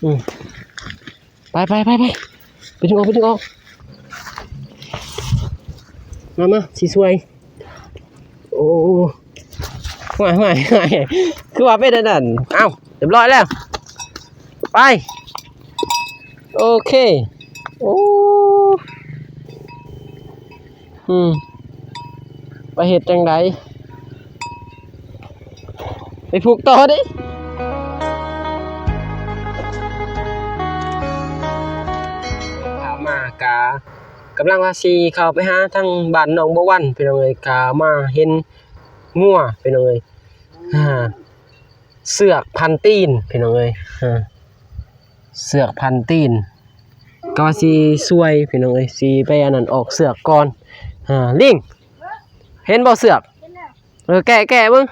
อืมไปไปดึงออกมาสีสวยโอ้ห่วยคือว่าเป็นนั่นเอ้าเรียบร้อยแล้วไปโอเคโอ้ไปเฮ็ดจังไดไปผูกต่อดิถามมากากำลังว่าสิเข้าไปหาทางบ้านหนองบัววันพี่น้องเอ้ยกามาเห็นงัวพี่น้องเอ้ยเสือกพันตีนพี่น้องเอ้ยเสือกพันตีนก็ว่าสิซวยพี่น้องเอ้ยสิไปอันนั้นออกเสือกก่อนลิงเห็นบ่เสือกแกะเบิ่ง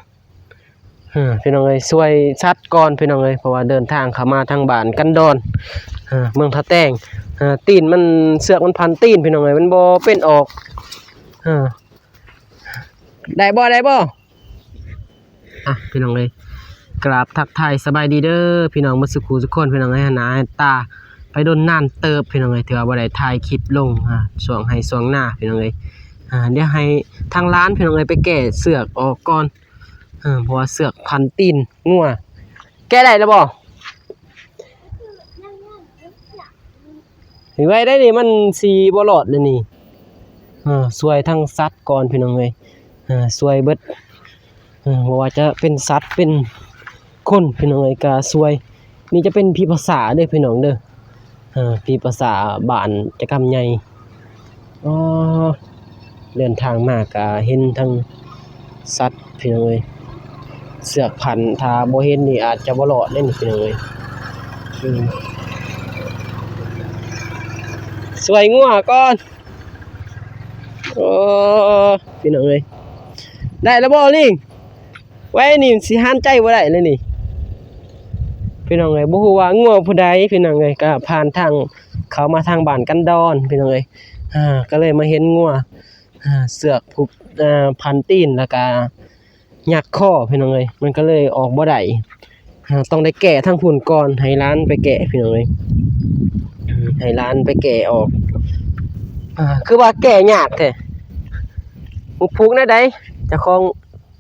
พี่น้องเอ้ยซวยชัดก่อนพี่น้องเอ้ยเพราะว่าเดินทางเข้ามาทางบ้านกันดอนเมืองท่าแต้งตีนมันเสือกมันพันตีนพี่น้องเอ้ยมันบ่เป็นออกได้บ่พี่น้องเอ้ยกราบทักทายสบายดีเด้อพี่น้องมาสุขุทุกคนพี่น้องเอ้ยหน้าตาไปโดนนานเติบพี่น้องเอ้ยถือว่าบ่ได้ถ่ายคลิปลงช่วงให้ช่วงหน้าพี่น้องเอ้ยเดี๋ยวให้ทางร้านพี่น้องเอ้ยไปแกะเสือกออกก่อนเพราะว่าเสือกพันตีนงัวแกะได้แล้วบ่ถือไว้ได้นี่มันสีบ่รอดเลยนี่สวยทั้งสัตว์ก่อนพี่น้องเอ้ยสวยเบิดบ่ว่าจะเป็นสัตว์เป็นคนพี่น้องเอ้ยก็สวยนี่จะเป็นพี่ภาษาเด้อพี่น้องเด้อพี่ภาษาบ้านจะกำใหญ่เดินทางมาก็เห็นทั้งสัตว์พี่น้องเอ้ยเสือกพันถ้าบ่เห็นนี่อาจจะบ่รอดเล่นพี่น้องเอ้ยสวยงัวก่อนพี่น้องเอ้ยได้แล้วบ่ลิงไว้นี่สิหันใจบ่ได้เลยนี่พี่น้องเอ้ยบ่ฮู้ว่างัวผู้ใดพี่น้องเอ้ยก็ผ่านทางเขามาทางบ้านกันดอนพี่น้องเอ้ยก็เลยมาเห็นงัวเสือกผูกพันตีนแล้วก็ยักข้อพี่น้องเอ้ยมันก็เลยออกบ่ได้ต้องได้แกะทั้งพุ่นก่อนให้ร้านไปแกะพี่น้องเอ้ยให้ร้านไปแกะออกคือว่าแกะยากแท้ผูกได้ใดเจ้าของ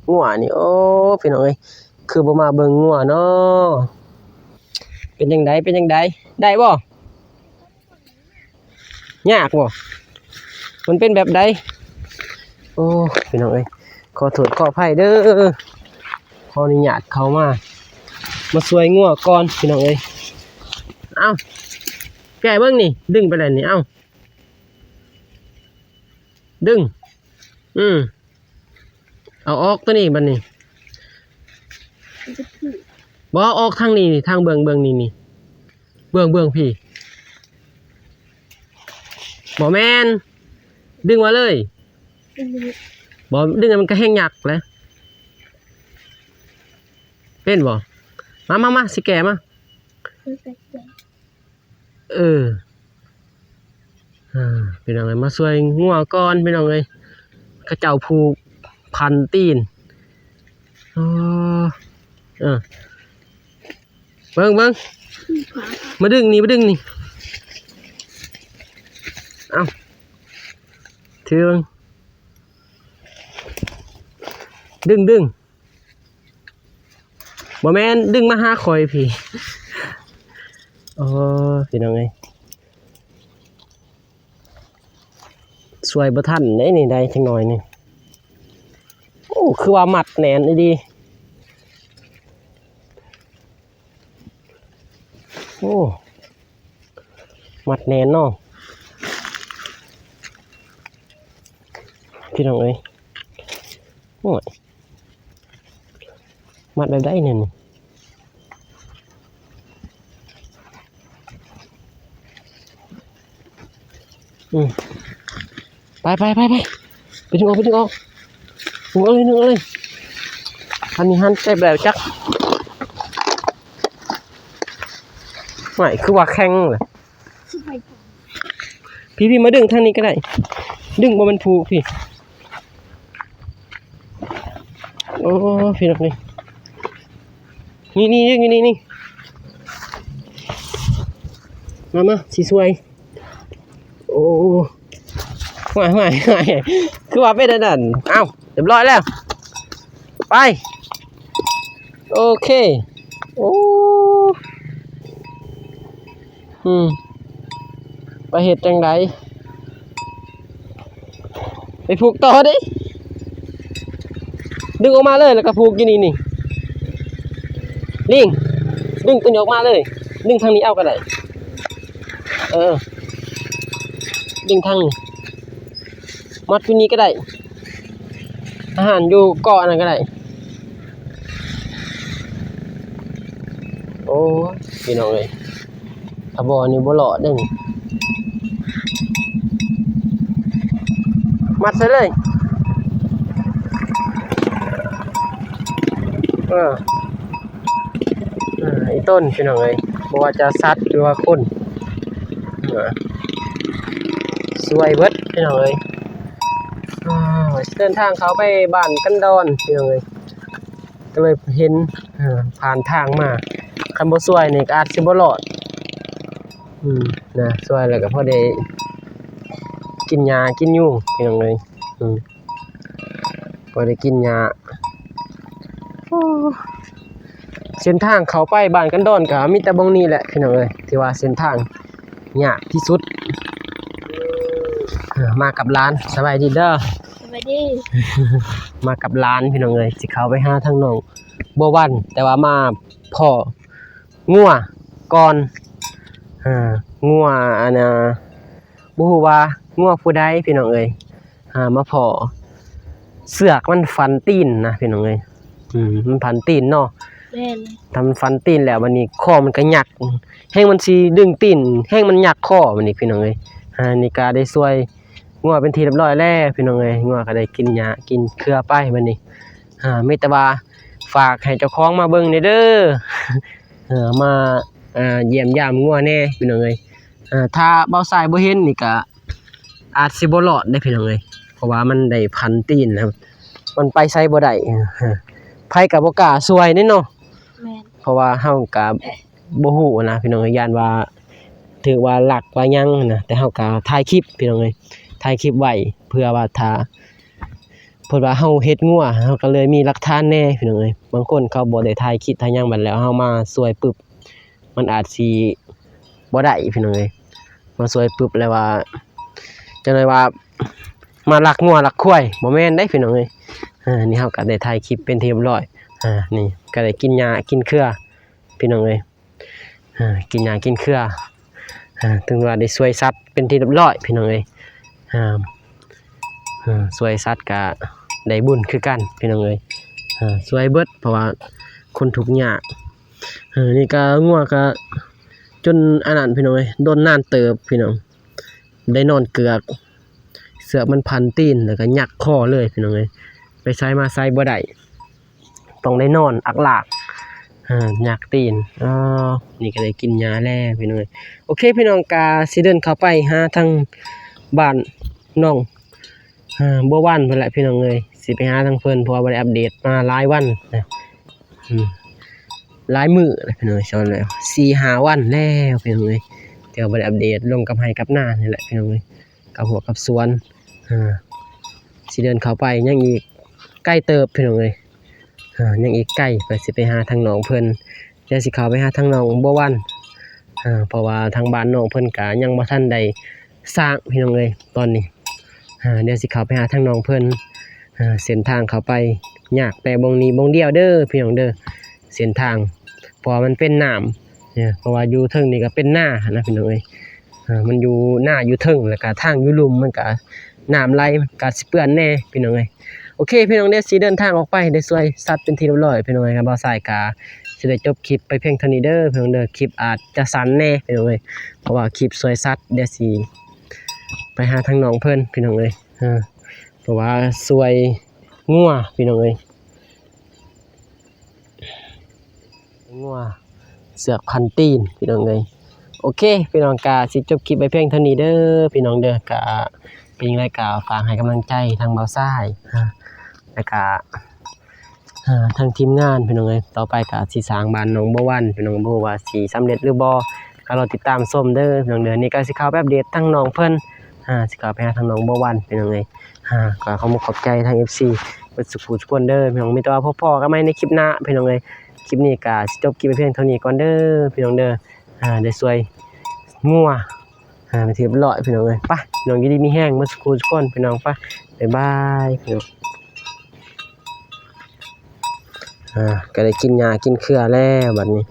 งัวนี่โอ้พี่น้องเอ้ยคือบ่มาเบิ่งงัวเนาะเป็นจังไดได้บ่ยากบ่มันเป็นแบบใดโอ้พี่น้องเอ้ยขอโทษขออภัยเด้อขออนุญาตเข้ามาสวยงัวก่อนพี่น้องเอ้ยเอ้าแกเบิ่งนี่ดึงไปเลยนี่เอ้าดึงเอาออกตัวนี้บัดนี้บ่ออกทางนี้ทางเบื้องนี่เบื้องพี่บ่แม่นดึงมาเลยบ่ดึงมันก็แห้งหยักแล้วเป็นบ่มาสิแกมาพี่น้องเอ้ยมาช่วยงัวก่อนพี่น้องเอ้ยเขาเจ้าผูกพันตีนเบิ่งมาดึงนี่เอ้าถือดึงบ่แม่นดึงมาหาคอยพี่พี่น้องเอ้ยสวยบ่ทันได้นี่ได้จังหน่อยนี่โอ้คือว่ามัดแน่นดีโอ้มัดแน่นเนาะพี่น้องเอ้ยโอ้ยมัดแบบได้เนี่ยไปดึงออกดึงเลยอันนี้หันใจแบบจักไม่คือว่าแข็งเลยพี่มาดึงทางนี้ก็ได้ดึงบ่มันผูกพี่โอ้พี่น้องนี่ดึงนี่ มาสิช่วยโอ้ห่วยคือว่าเป็นอันนั้นเอ้าเรียบร้อยแล้วไปโอเคโอ้ไปเฮ็ดจังไดไปผูกต่อดิดึงออกมาเลยแล้วก็ผูกอยู่นี่ลิงดึงตัวนี้ออกมาเลยดึงทางนี้เอาก็ได้ดึงทางนี้มัดที่นี้ก็ได้อาหารอยู่เกาะนั่นก็ได้โอ้พี่น้องเอ้ยถ้าบ่นี่บ่รอดเด้นี่มัดใส่เลยไอ้ต้นพี่น้องเอ้ยบ่ว่าจะสัตว์หรือว่าคนสวยเบิดพี่น้องเอ้ยเดินทางเขาไปบ้านกันดอนพี่น้องเอ้ยก็เลยเห็นผ่านทางมาคันบ่สวยนี่ก็อาจสิบ่รอดนะสวยแล้วก็พอได้กินยากินยุงพี่น้องเอ้ยพอได้กินยาเส้นทางเขาไปบ้านกันดอนก็มีแต่บงนี้แหละพี่น้องเอ้ยที่ว่าเส้นทางยากที่สุดมากับร้านสบายดีเด้อสบายดี มากับร้านพี่น้องเอ้ยสิเข้าไปหาทางน้องบัววันแต่ว่ามาพ่องัวก่อนงัวอันน่ะบ่ฮู้ว่างัวผู้ใดพี่น้องเอ้ยมาพ่อเสือกมันฟันตีนนะพี่น้องเอ้ยมันฟันตีนเนาะแม่นทำฟันตีนแล้ววันนี้คอมันก็หยักแห้งมันสิดึงตีนแห้งมันหยักคอวันนี้พี่น้องเอ้ยนี่ก็ได้ช่วยงัวเป็นทีเรียบร้อยแล้วพี่น้องเอ้ยงัวก็ได้กินหญ้ากินเครือไปวันนี้มีแต่ว่าฝากให้เจ้าของมาเบิ่งเด้อมาเยี่ยมยามงัวแน่พี่น้องเอ้ยถ้าเบาสายบ่เห็นนี่ก็อาจสิบ่รอดได้พี่น้องเอ้ยเพราะว่ามันได้พันตีนนะมันไปไสบ่ได้ไผก็บ่กล้าช่วยนี่เนาะแม่นเพราะว่าเฮาก็บ่ฮู้นะพี่น้องเอ้ยย่านว่าถือว่าหลักว่าหยังนะแต่เฮาก็ถ่ายคลิปพี่น้องเอ้ยถ่ายคลิปไว้เพื่อว่าถ้าเพิ่นว่าเฮาเฮ็ดงัวเฮาก็เลยมีหลักฐานแน่พี่น้องเอ้ยบางคนเขาบ่ได้ถ่ายคลิปถ่ายหยังบัดแล้วเฮามาช่วยปึ๊บมันอาจสิบ่ได้พี่น้องเอ้ยมาช่วยปึ๊บแล้วว่าจังได๋ว่ามาลักงัวลักควายบ่แม่นได้พี่น้องเอ้ยนี่เฮาก็ได้ถ่ายคลิปเป็นที่เรียบร้อยนี่ก็ได้กินหญ้ากินเครือพี่น้องเอ้ยกินหญ้ากินเครือถึงว่าได้ช่วยสัตว์เป็นที่เรียบร้อยพี่น้องเอ้ยช่วยสัตว์ก็ได้บุญคือกันพี่น้องเอ้ยช่วยเบิดเพราะว่าคนทุกข์ยากนี่ก็งัวก็จนอันนั้นพี่น้องเอ้ยโดนนานเติบพี่น้องได้นอนเกือกเสือกมันพันตีนแล้วก็หยักคอเลยพี่น้องเอ้ยไปไสมาไสบ่ได้ต้องได้นอนอักลากหยักตีนนี่ก็ได้กินยาแล้วพี่น้องโอเคพี่น้องกาสิเดินเข้าไปหาทางบ้านน้องบัววันเพิ่นแหละพี่น้องเอ้ยสิไปหาทางเพิ่นเพราะว่าบ่ได้อัปเดตมาหลายวันนะหลายมื้อแล้วพี่น้องซ้อนแล้ว 4-5 วันแล้วพี่น้องเอ้ยแต่ว่าบ่ได้อัปเดตลงกับไร่กับนานี่แหละพี่น้องเอ้ยกับหัวกับสวนสิเดินเข้าไปยังอีกใกล้เติบพี่น้องเอ้ยยังอีกใกล้ไปสิไปหาทางน้องเพิ่นเดี๋ยวสิเข้าไปหาทางน้องบัววันเพราะว่าทางบ้านน้องเพิ่นก็ยังบ่ทันได้สร้างพี่น้องเอ้ยตอนนี้เดี๋ยวสิเข้าไปหาทางน้องเพิ่นเส้นทางเข้าไปยากแต่บงนี้บงเดียวเด้อพี่น้องเด้อเส้นทางเพราะมันเป็นน้ำเนี่ยเพราะว่าอยู่เทิงนี่ก็เป็นหน้านะพี่น้องเอ้ยมันอยู่หน้าอยู่เทิงแล้วก็ทางอยู่ลุ่มมันก็น้ำไหลก็สิเปื้อนแน่พี่น้องเอ้ยโอเคพี่น้องเด้อสิเดินทางออกไปได้ช่วยสัตว์เป็นที่เรียบร้อยพี่น้องเอ้ยครับบ่าวสายกาสิได้จบคลิปไปเพียงเท่านี้เด้อพี่น้องเด้อคลิปอาจจะสั้นแน่พี่น้องเอ้ยเพราะว่าคลิปช่วยสัตว์เดี๋ยวสิไปหาทางน้องเพิ่นพี่น้องเอ้ยเพราะว่าช่วยงัวพี่น้องเอ้ยงัวเสือกพันตีนพี่น้องเอ้ยโอเคพี่น้องกาสิจบคลิปไปเพียงเท่านี้เด้อพี่น้องเด้อกาเป็นจังไดก็ฝากให้กำลังใจทางบ่าวสายแล้วก็ทางทีมงานพี่น้องเอ้ยต่อไปก็สิสร้างบ้านน้องบัววันพี่น้องบ่ว่าสิสำเร็จหรือบ่ก็ ก็รอติดตามชมเด้อพี่น้องเด้อนี่ก็สิเข้าไปอัปเดตทั้งน้องเพิ่นสิเข้าไปหาทางน้องบ่วันพี่น้องเอ้ยก็ขอขอบใจทาง FC เบิดสุขทุกคนเด้อพี่น้องมีแต่ว่าพบพ้อกันใหม่ในคลิปหน้าพี่น้องเอ้ยคลิปนี้ก็สิจบคลิปไปเพียงเท่านี้ก่อนเด้อพี่น้องเด้อได้ช่วยงัวไปที่เรียบร้อยพี่น้องเอ้ยไปพี่น้องอยู่ดีมีแห้งเบิดสุขทุกคนพี่น้องไปบ๊ายบายพี่น้องก็ได้กินหญ้ากินเครือแล้วบัดนี้